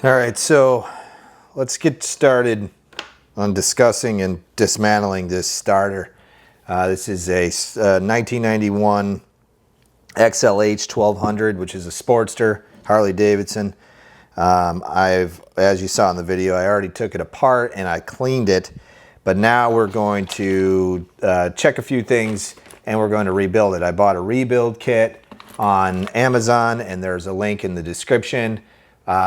All right, so let's get started on discussing and dismantling this starter. This is a 1991 XLH 1200, which is a Sportster, Harley Davidson. As you saw in the video, I already took it apart and I cleaned it, but now we're going to check a few things and we're going to rebuild it. I bought a rebuild kit on Amazon and there's a link in the description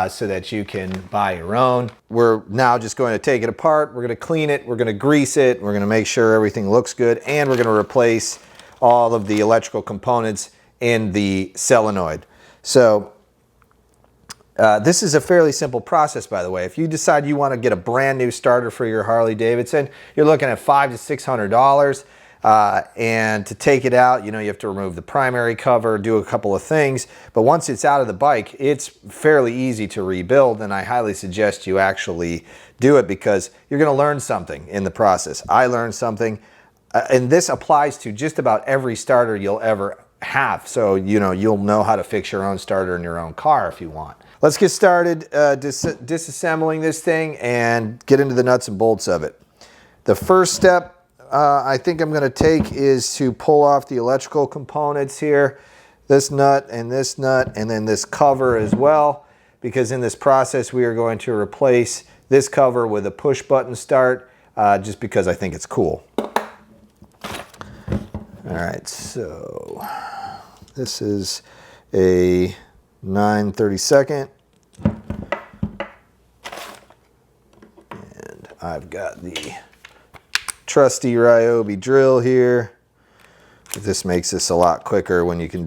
so that you can buy your own. We're now just going to take it apart, we're going to clean it, we're going to grease it, we're going to make sure everything looks good, and we're going to replace all of the electrical components in the solenoid. So this is a fairly simple process, by the way. If you decide you want to get a brand new starter for your Harley Davidson, you're looking at $500 to $600. And to take it out, you have to remove the primary cover, do a couple of things. But once it's out of the bike, it's fairly easy to rebuild. And I highly suggest you actually do it because you're going to learn something in the process. I learned something. And this applies to just about every starter you'll ever have. So, you'll know how to fix your own starter in your own car if you want. Let's get started disassembling this thing and get into the nuts and bolts of it. The first step I think I'm going to take is to pull off the electrical components here, this nut and then this cover as well, because in this process we are going to replace this cover with a push button start just because I think it's cool. Alright, so this is a 9/32 and I've got the trusty Ryobi drill here. This makes this a lot quicker when you can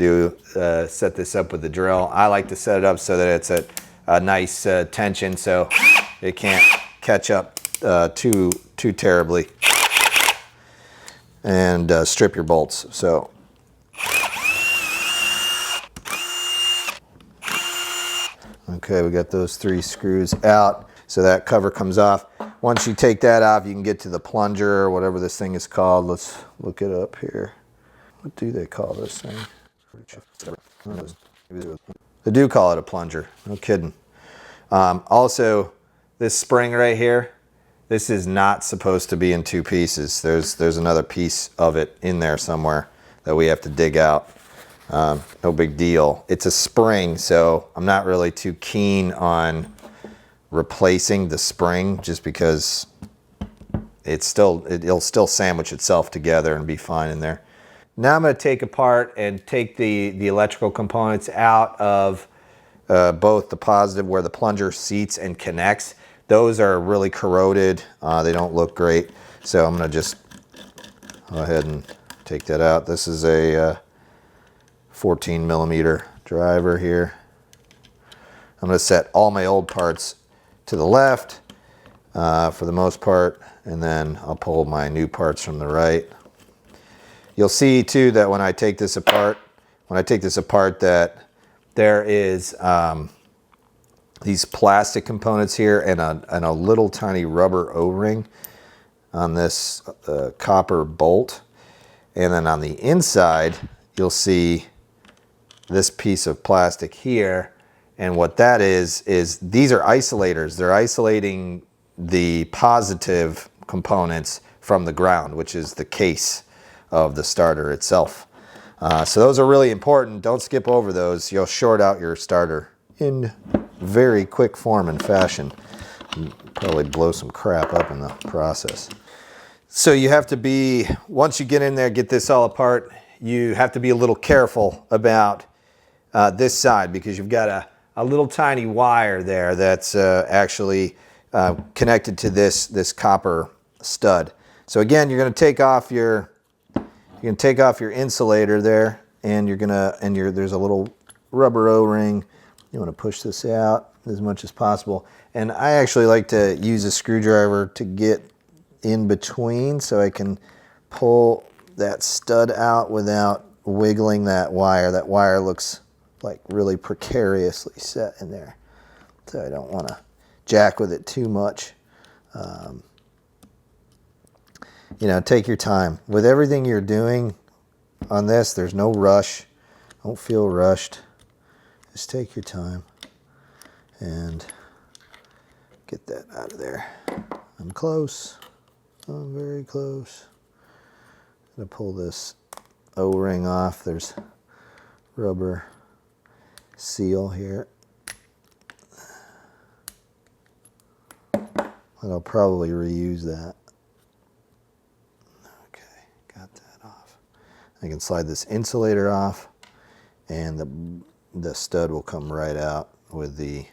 set this up with the drill. I like to set it up so that it's at a nice tension so it can't catch up too terribly and strip your bolts. So okay, we got those 3 screws out, so that cover comes off. Once you take that off, you can get to the plunger or whatever this thing is called. Let's look it up here. What do they call this thing? They do call it a plunger, no kidding. Also, this spring right here, this is not supposed to be in 2 pieces. There's another piece of it in there somewhere that we have to dig out. No big deal. It's a spring, so I'm not really too keen on replacing the spring just because it'll still sandwich itself together and be fine in there. Now I'm going to take apart and take the electrical components out of both the positive where the plunger seats and connects. Those are really corroded. They don't look great. So I'm going to just go ahead and take that out. This is a 14 millimeter driver here. I'm going to set all my old parts to the left for the most part, and then I'll pull my new parts from the right. You'll see too that when I take this apart, that there is these plastic components here and a little tiny rubber O-ring on this copper bolt. And then on the inside, you'll see this piece of plastic here. And what that is these are isolators. They're isolating the positive components from the ground, which is the case of the starter itself. So those are really important. Don't skip over those. You'll short out your starter in very quick form and fashion. Probably blow some crap up in the process. So you have to be, once you get in there, get this all apart, you have to be a little careful about this side because you've got a little tiny wire there that's actually connected to this copper stud. So again, you're going to take off your insulator there, and there's a little rubber O-ring. You want to push this out as much as possible. And I actually like to use a screwdriver to get in between so I can pull that stud out without wiggling that wire. That wire looks like really precariously set in there, so I don't want to jack with it too much. Take your time with everything you're doing on this. There's no rush. Don't feel rushed. Just take your time and Get that out of there. I'm close. I'm very close. I'm gonna pull this O-ring off. There's rubber seal here. And I'll probably reuse that. Okay, got that off. I can slide this insulator off, and the stud will come right out with the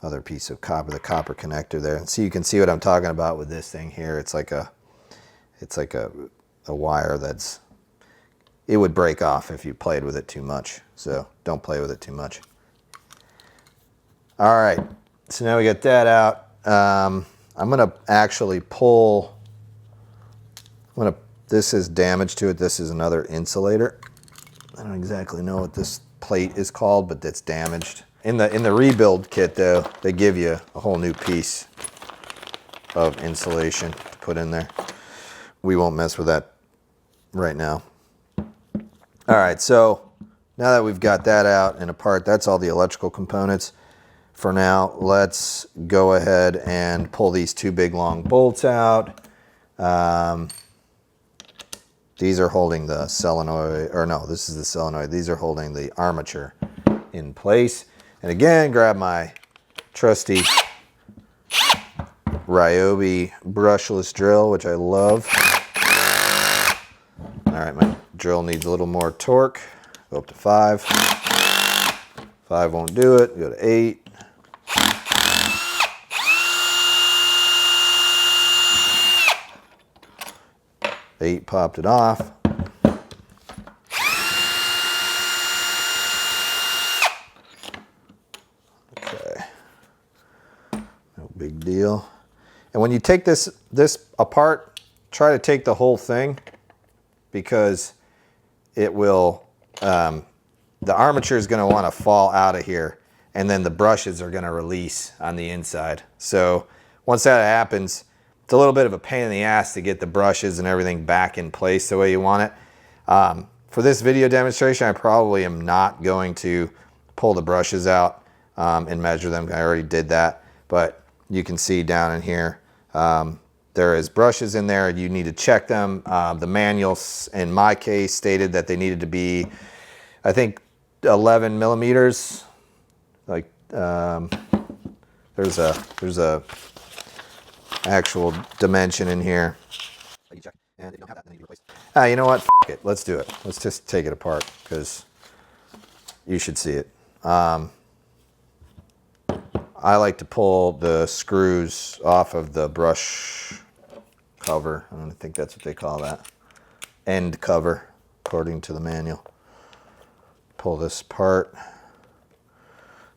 other piece of copper, the copper connector there. And so you can see what I'm talking about with this thing here. It's like a wire that's, it would break off if you played with it too much. So don't play with it too much. All right, so now we got that out. I'm gonna actually pull, this is damage to it. This is another insulator. I don't exactly know what this plate is called, but it's damaged. In the rebuild kit though, they give you a whole new piece of insulation to put in there. We won't mess with that right now. All right, so now that we've got that out and apart, that's all the electrical components. For now, let's go ahead and pull these two big long bolts out. These are holding the solenoid, or no, this is the solenoid. These are holding the armature in place. And again, grab my trusty Ryobi brushless drill, which I love. All right, my drill needs a little more torque. Go up to 5. 5 won't do it. Go to 8. Eight popped it off. Okay, no big deal. And when you take this apart, try to take the whole thing, because it will, the armature is going to want to fall out of here, and then the brushes are going to release on the inside. So once that happens, it's a little bit of a pain in the ass to get the brushes and everything back in place the way you want it. For this video demonstration, I probably am not going to pull the brushes out and measure them. I already did that, but you can see down in here, there is brushes in there. You need to check them. The manuals, in my case, stated that they needed to be, I think, 11 millimeters. Like, there's a actual dimension in here. You know what? F it. Let's do it. Let's just take it apart, because you should see it. I like to pull the screws off of the brush cover. I don't think that's what they call that. End cover, according to the manual. Pull this apart.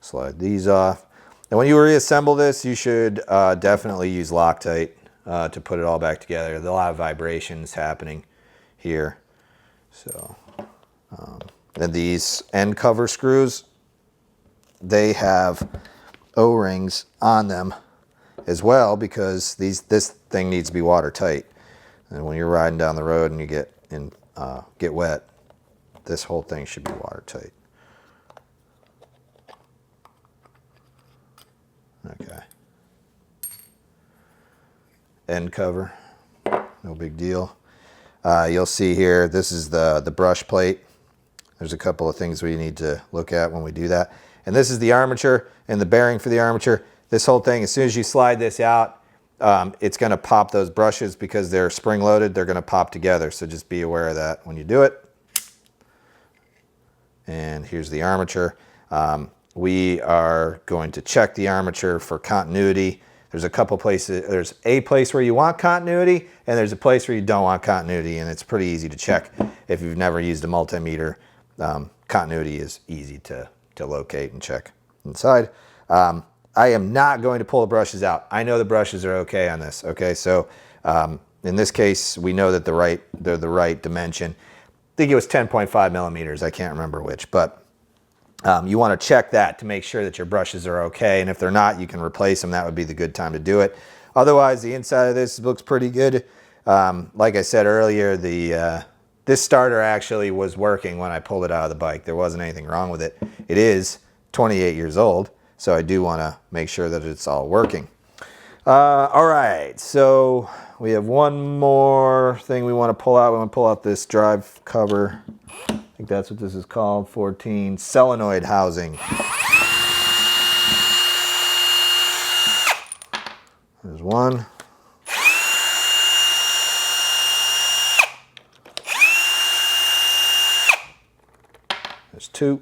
Slide these off. And when you reassemble this, you should definitely use Loctite to put it all back together. There's a lot of vibrations happening here. So, and these end cover screws, they have O-rings on them as well, because this thing needs to be watertight. And when you're riding down the road and you get wet, this whole thing should be watertight. Okay. End cover, no big deal. You'll see here, this is the brush plate. There's a couple of things we need to look at when we do that. And this is the armature and the bearing for the armature. This whole thing, as soon as you slide this out, it's going to pop those brushes, because they're spring loaded. They're going to pop together. So just be aware of that when you do it. And here's the armature. We are going to check the armature for continuity. There's a couple places. There's a place where you want continuity, and there's a place where you don't want continuity, and it's pretty easy to check. If you've never used a multimeter, continuity is easy to locate and check inside. I am not going to pull the brushes out. I know the brushes are okay on this. Okay, so in this case, we know that they're the right dimension. I think it was 10.5 millimeters. I can't remember which, but you want to check that to make sure that your brushes are okay, and if they're not, you can replace them. That would be the good time to do it. Otherwise, the inside of this looks pretty good. Like I said earlier, this starter actually was working when I pulled it out of the bike. There wasn't anything wrong with it. It is 28 years old, so I do want to make sure that it's all working. All right, so we have one more thing we want to pull out. We want to pull out this drive cover. I think that's what this is called, 14 solenoid housing. There's one. There's two.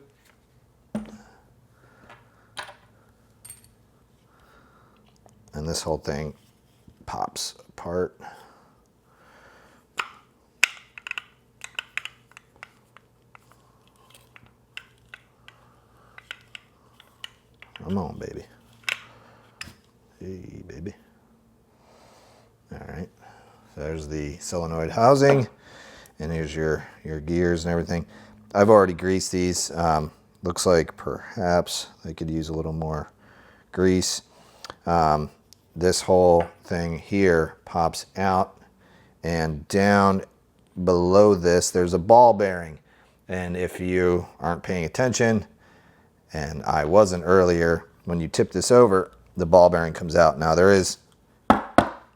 And this whole thing pops apart. Come on, baby. Hey, baby. All right. So there's the solenoid housing, and here's your gears and everything. I've already greased these. Looks like perhaps they could use a little more grease. This whole thing here pops out, and down below this there's a ball bearing. And if you aren't paying attention, and I wasn't earlier, when you tip this over, the ball bearing comes out. Now there is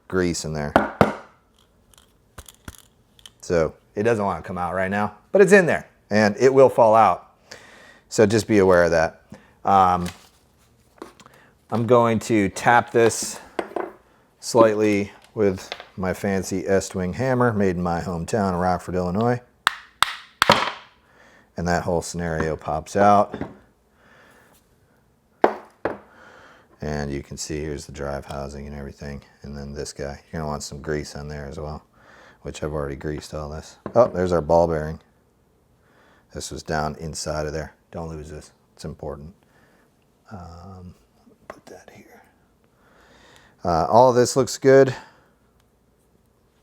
grease in there, so it doesn't want to come out right now, but it's in there and it will fall out. So just be aware of that. I'm going to tap this slightly with my fancy Estwing hammer made in my hometown of Rockford, Illinois. And that whole scenario pops out. And you can see here's the drive housing and everything. And then this guy, you're gonna want some grease on there as well, which I've already greased all this. Oh, there's our ball bearing. This was down inside of there. Don't lose this, it's important. Put that here. All of this looks good.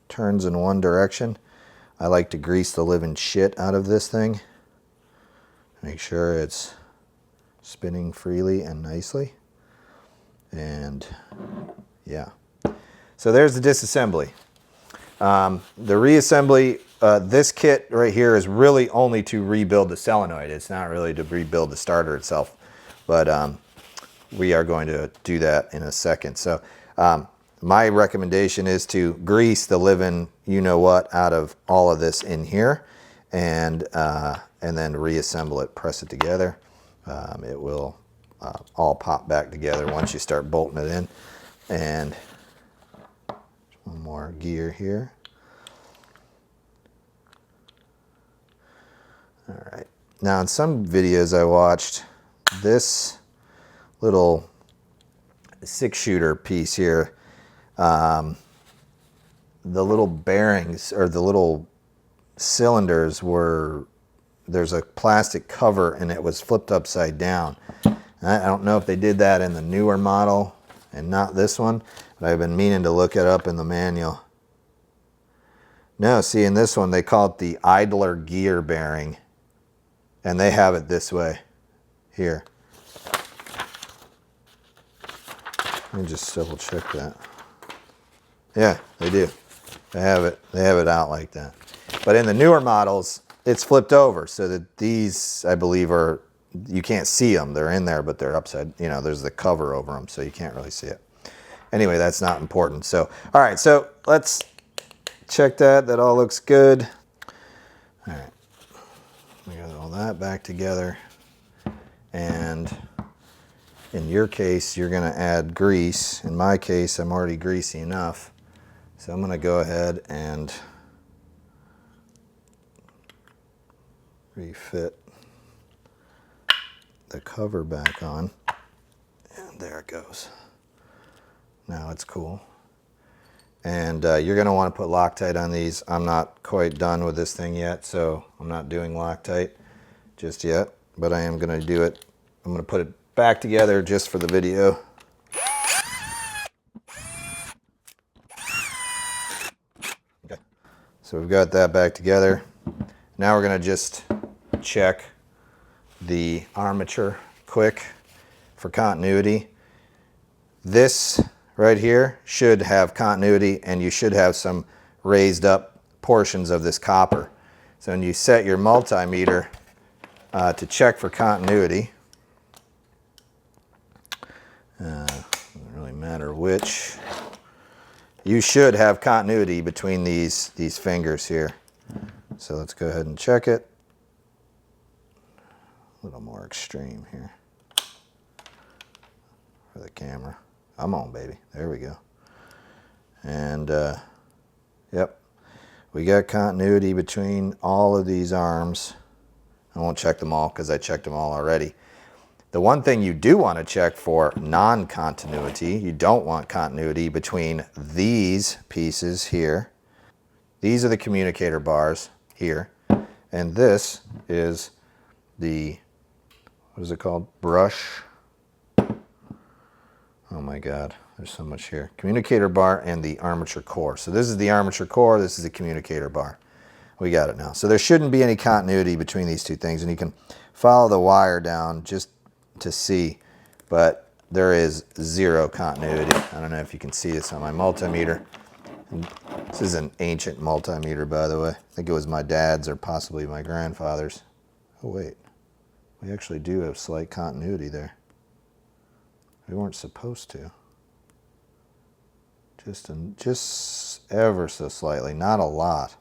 Turns in one direction. I like to grease the living shit out of this thing. Make sure it's spinning freely and nicely. And yeah. So there's the disassembly. The reassembly, this kit right here is really only to rebuild the solenoid. It's not really to rebuild the starter itself. But we are going to do that in a second. So my recommendation is to grease the living you-know-what out of all of this in here, and then reassemble it, press it together. It will all pop back together once you start bolting it in. And one more gear here. All right. Now in some videos I watched, this little 6-shooter piece here, the little bearings or the little cylinders were, there's a plastic cover and it was flipped upside down. I don't know if they did that in the newer model and not this one, but I've been meaning to look it up in the manual. No, see, in this one they call it the idler gear bearing, and they have it this way here. Let me just double check that. Yeah, they do. They have it out like that. But in the newer models, it's flipped over so that these, I believe, are, you can't see them. They're in there, but they're upside, you know, there's the cover over them, so you can't really see it. Anyway, that's not important. So, all right, so let's check that. That all looks good. All right, we got all that back together. And in your case, you're gonna add grease. In my case, I'm already greasy enough. So I'm gonna go ahead and refit the cover back on. And there it goes. Now it's cool. And you're gonna wanna put Loctite on these. I'm not quite done with this thing yet, so I'm not doing Loctite just yet, but I am gonna do it. I'm gonna put it back together just for the video. Okay. So we've got that back together. Now we're gonna just check the armature quick for continuity. This right here should have continuity, and you should have some raised up portions of this copper. So when you set your multimeter to check for continuity, doesn't really matter. matter which. You should have continuity between these fingers here. So let's go ahead and check it. A little more extreme here for the camera. I'm on, baby. There we go. And yep, we got continuity between all of these arms. I won't check them all because I checked them all already. The one thing you do want to check for non-continuity, you don't want continuity between these pieces here. These are the communicator bars here. And this is the, what is it called? Brush. Oh my God, there's so much here. Communicator bar and the armature core. So this is the armature core, this is the communicator bar. We got it now. So there shouldn't be any continuity between these two things, and you can follow the wire down just to see, but there is zero continuity. I don't know if you can see this on my multimeter. And this is an ancient multimeter, by the way. I think it was my dad's or possibly my grandfather's. Oh wait, we actually do have slight continuity there. We weren't supposed to. Just ever so slightly, not a lot.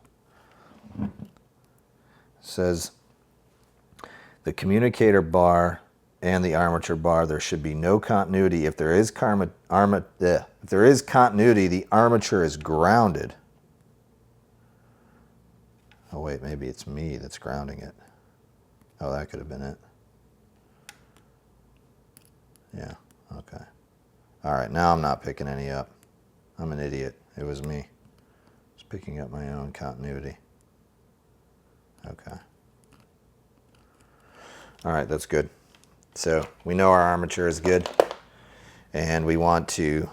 It says the communicator bar and the armature bar, there should be no continuity. If there is continuity, the armature is grounded. Oh wait, maybe it's me that's grounding it. Oh, that could have been it. Yeah, okay. All right, now I'm not picking any up. I'm an idiot. It was me. Just picking up my own continuity. Okay. All right, that's good. So we know our armature is good, and we want to,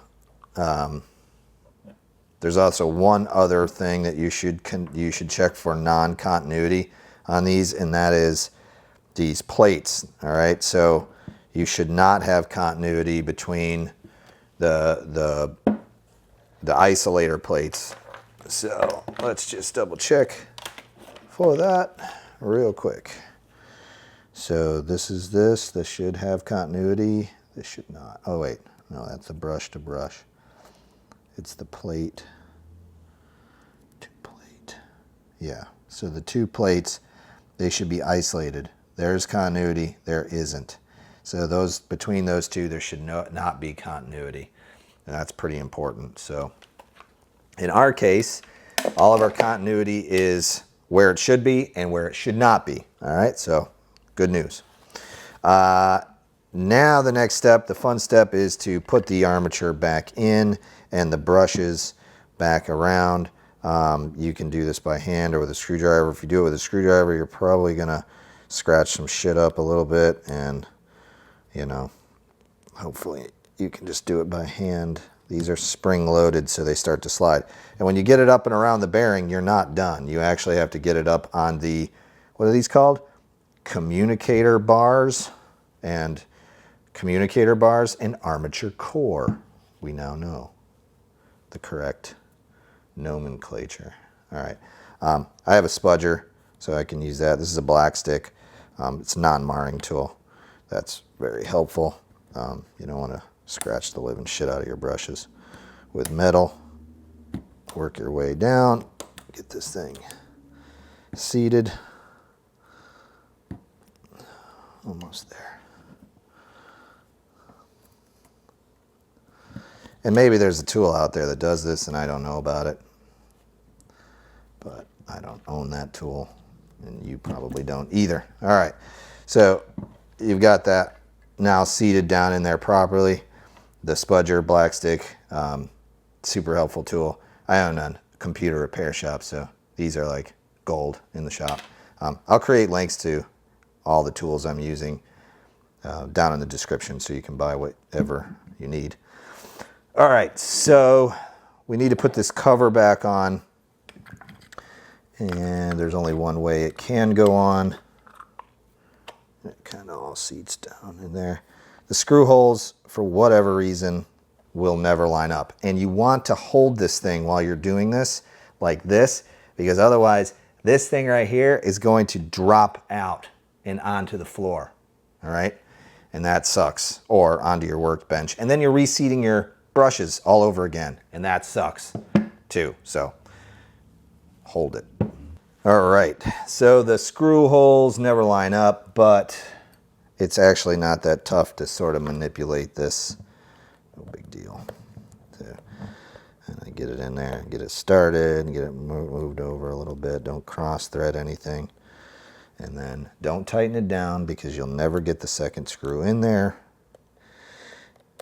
there's also one other thing that you should check for non-continuity on these, and that is these plates, all right? So you should not have continuity between the isolator plates. So let's just double check for that real quick. So this is this should have continuity. This should not. Oh wait, no, that's a brush to brush. It's the plate. Yeah, so the two plates, they should be isolated. There's continuity, there isn't. So those, between those two, there should not be continuity. And that's pretty important. So in our case, all of our continuity is where it should be and where it should not be. All right, so good news. Now the next step, the fun step, is to put the armature back in and the brushes back around. You can do this by hand or with a screwdriver. If you do it with a screwdriver, you're probably gonna scratch some shit up a little bit, and you know, hopefully you can just do it by hand. These are spring loaded, so they start to slide. And when you get it up and around the bearing, you're not done. You actually have to get it up on the, what are these called? Communicator bars and armature core. We now know the correct nomenclature. All right. I have a spudger, so I can use that. This is a black stick. It's a non-marring tool. That's very helpful. You don't want to scratch the living shit out of your brushes with metal. Work your way down. Get this thing seated. Almost there. And maybe there's a tool out there that does this and I don't know about it. But I don't own that tool, and you probably don't either. All right, so you've got that now seated down in there properly. The spudger, black stick, super helpful tool. I own a computer repair shop, so these are like gold in the shop. I'll create links to all the tools I'm using down in the description so you can buy whatever you need. All right, so we need to put this cover back on, and there's only one way it can go on. It kind of all seats down in there. The screw holes, for whatever reason, will never line up. And you want to hold this thing while you're doing this, like this, because otherwise this thing right here is going to drop out and onto the floor, all right? And that sucks, or onto your workbench. And then you're reseating your brushes all over again, and that sucks too. So hold it. All right, so the screw holes never line up, but it's actually not that tough to sort of manipulate this. No big deal. So, and I get it in there, get it started, and get it moved over a little bit. Don't cross thread anything. And then don't tighten it down because you'll never get the second screw in there.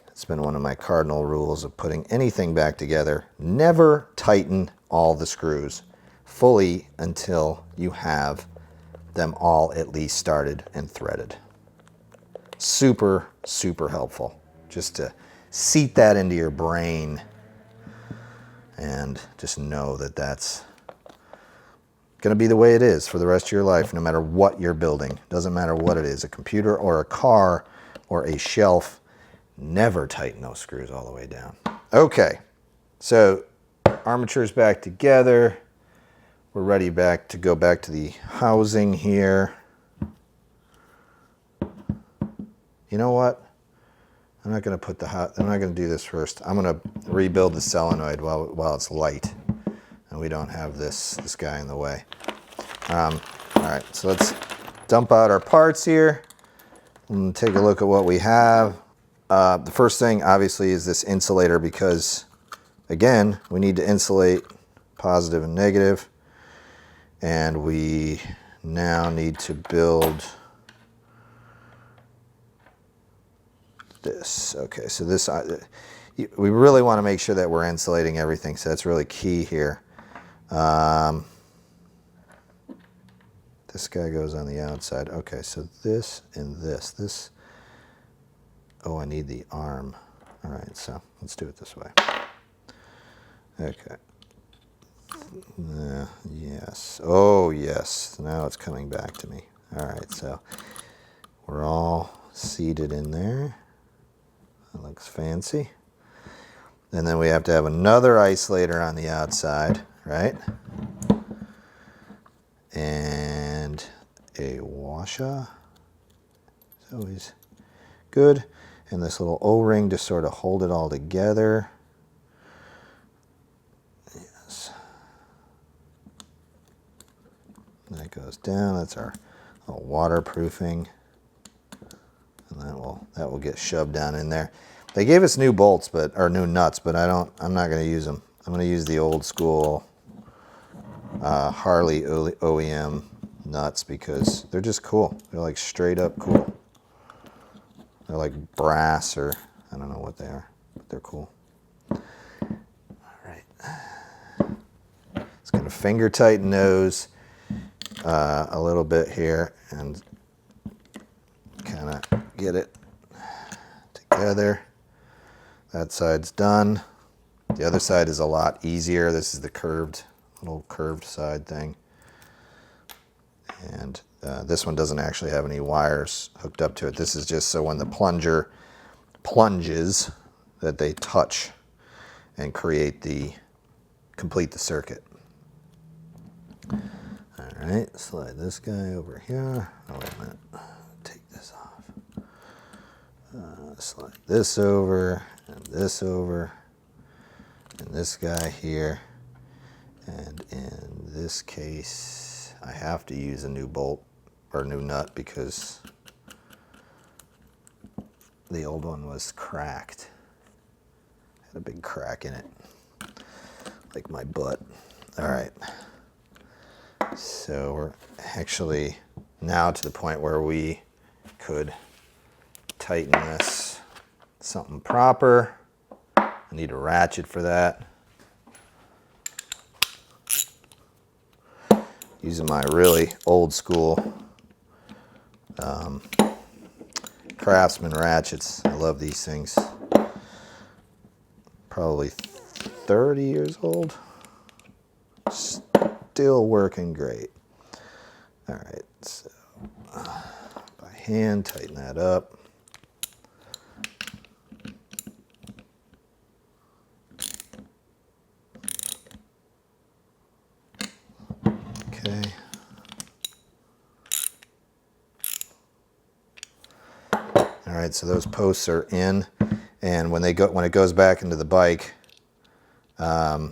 It's been one of my cardinal rules of putting anything back together. Never tighten all the screws fully until you have them all at least started and threaded. Super, super helpful. Just to seat that into your brain and just know that that's going to be the way it is for the rest of your life, no matter what you're building. Doesn't matter what it is, a computer or a car or a shelf. Never tighten those screws all the way down. Okay, so armature's back together. We're ready to go back to the housing here. You know what? I'm not going to do this first. I'm going to rebuild the solenoid while it's light and we don't have this guy in the way. All right, so let's dump out our parts here and take a look at what we have. The first thing, obviously, is this insulator because, again, we need to insulate positive and negative. And we now need to build this. Okay, so this, we really want to make sure that we're insulating everything, so that's really key here. This guy goes on the outside. Okay, so this and this. Oh, I need the arm. All right, so let's do it this way. Okay. Yes. Oh, yes. Now it's coming back to me. All right, so we're all seated in there. That looks fancy. And then we have to have another isolator on the outside, right? And a washer. It's always good. And this little O-ring to sort of hold it all together. Yes. That goes down. That's our little waterproofing. And that will get shoved down in there. They gave us new bolts, or new nuts, but I'm not going to use them. I'm going to use the old school Harley OEM nuts because they're just cool. They're like straight up cool. They're like brass, or I don't know what they are, but they're cool. All right. Just going to finger tighten those a little bit here and kind of get it together. That side's done. The other side is a lot easier. This is the little curved side thing. And this one doesn't actually have any wires hooked up to it. This is just so when the plunger plunges that they touch and complete the circuit. All right, slide this guy over here. Oh, wait a minute. Take this off. Slide this over, and this over, and this guy here. And in this case, I have to use a new bolt or new nut because the old one was cracked. Had a big crack in it, like my butt. All right. So we're actually now to the point where we could tighten this something proper. I need a ratchet for that. Using my really old school Craftsman ratchets. I love these things. Probably 30 years old. Still working great. All right, so by hand, tighten that up. Okay. All right, so those posts are in, And when it goes back into the bike, yeah,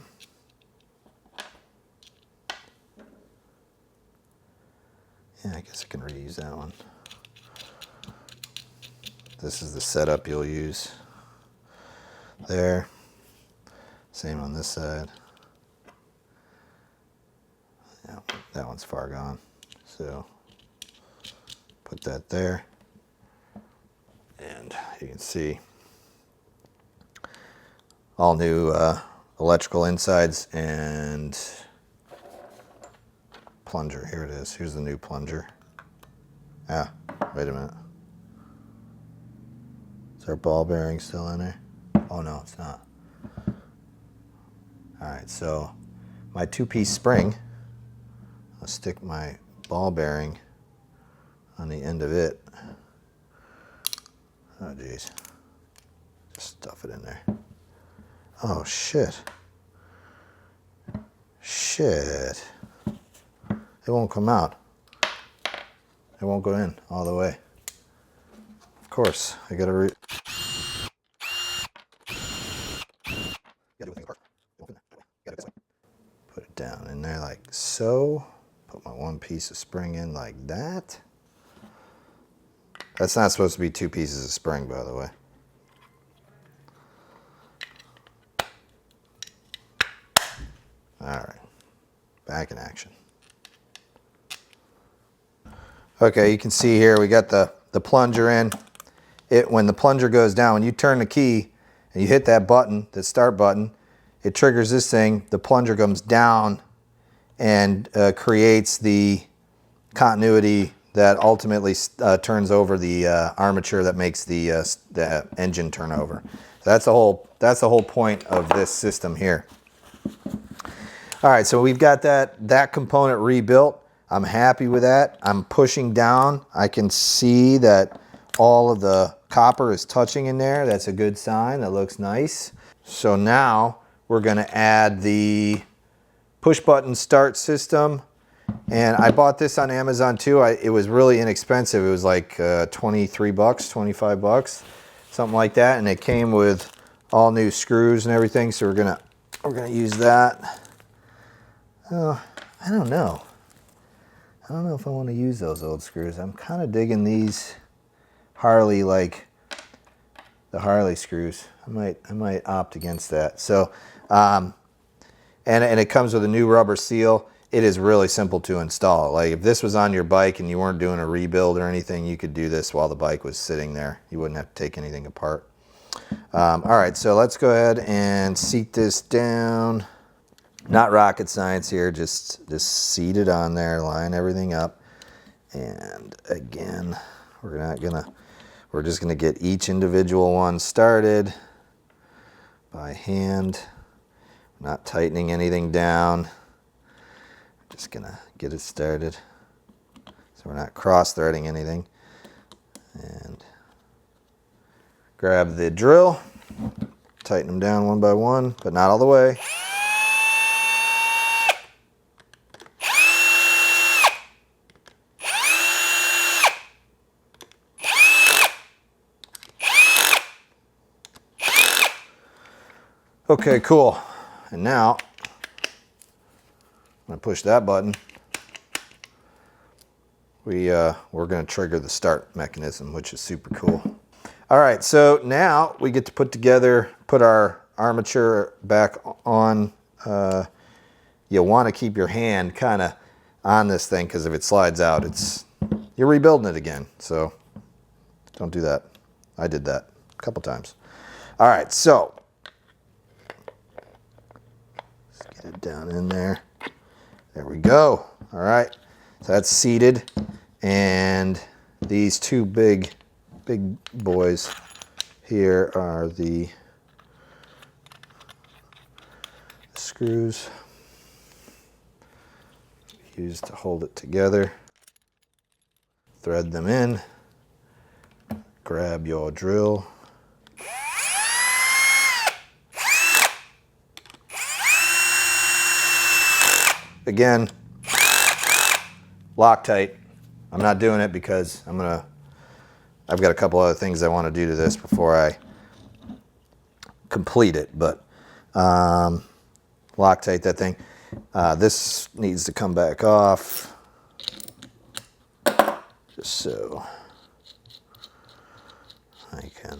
I guess I can reuse that one. This is the setup you'll use there. Same on this side. Yeah, that one's far gone. So put that there. And you can see all new electrical insides and plunger. Here it is. Here's the new plunger. Ah, wait a minute. Is our ball bearing still in there? Oh no, it's not. All right, so my two-piece spring, I'll stick my ball bearing on the end of it. Oh geez, just stuff it in there. Oh shit. Shit. It won't come out. It won't go in all the way. Of course, I gotta put it down in there like so. Put my one piece of spring in like that. That's not supposed to be two pieces of spring, by the way. All right, back in action. Okay, you can see here we got the plunger in. When the plunger goes down, when you turn the key and you hit that button, the start button, it triggers this thing. The plunger comes down and creates the continuity that ultimately turns over the armature that makes the engine turn over. So that's the whole point of this system here. All right, so we've got that component rebuilt. I'm happy with that. I'm pushing down. I can see that all of the copper is touching in there. That's a good sign. That looks nice. So now we're going to add the push button start system. And I bought this on Amazon too. It was really inexpensive. It was like 23 bucks, 25 bucks, something like that. And it came with all new screws and everything. So we're gonna use that. Oh, I don't know. I don't know if I want to use those old screws. I'm kind of digging these Harley, like the Harley screws. I might opt against that. So, and it comes with a new rubber seal. It is really simple to install. Like if this was on your bike and you weren't doing a rebuild or anything, you could do this while the bike was sitting there. You wouldn't have to take anything apart. All right, so let's go ahead and seat this down. Not rocket science here, just seat it on there, line everything up. And again, we're just gonna get each individual one started by hand. Not tightening anything down. Just gonna get it started. So we're not cross-threading anything. And grab the drill, tighten them down one by one, but not all the way. Okay, cool. And now I'm gonna push that button. We're gonna trigger the start mechanism, which is super cool. All right, so now we get to put our armature back on. You'll want to keep your hand kind of on this thing because if it slides out, you're rebuilding it again. So don't do that. I did that a couple times. All right, so let's get it down in there. There we go. All right, so that's seated, and these two big boys here are the screws used to hold it together. Thread them in. Grab your drill. Again, Loctite. I'm not doing it because I've got a couple other things I want to do to this before I complete it, but Loctite that thing. This needs to come back off, just so I can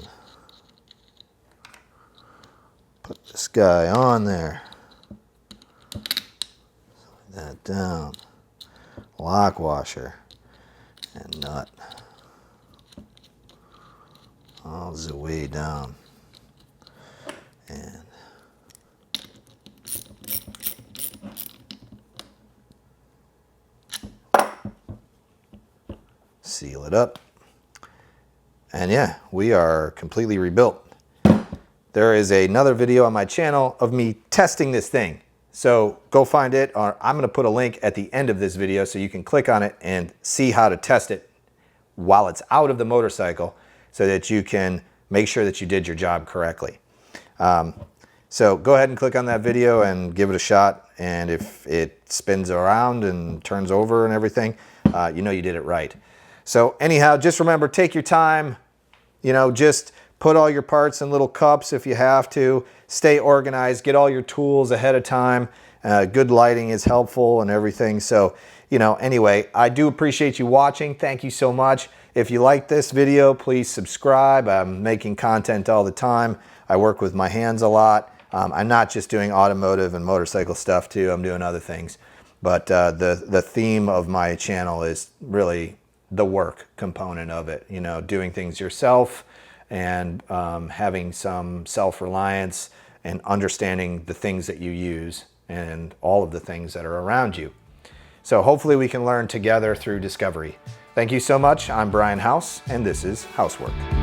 put this guy on there. Slide that down. Lock washer and nut all the way down, and seal it up. And yeah, we are completely rebuilt. There is another video on my channel of me testing this thing, so go find it, or I'm going to put a link at the end of this video so you can click on it and see how to test it while it's out of the motorcycle, so that you can make sure that you did your job correctly. So go ahead and click on that video and give it a shot, and if it spins around and turns over and everything, you know you did it right. So anyhow, just remember, take your time, you know, just put all your parts in little cups if you have to. Stay organized, get all your tools ahead of time. Good lighting is helpful and everything. So, you know, anyway, I do appreciate you watching. Thank you so much. If you like this video, please subscribe. I'm making content all the time. I work with my hands a lot. I'm not just doing automotive and motorcycle stuff too. I'm doing other things. But the theme of my channel is really the work component of it. You know, doing things yourself and having some self-reliance and understanding the things that you use and all of the things that are around you. So hopefully we can learn together through discovery. Thank you so much. I'm Brian House, and this is Housework.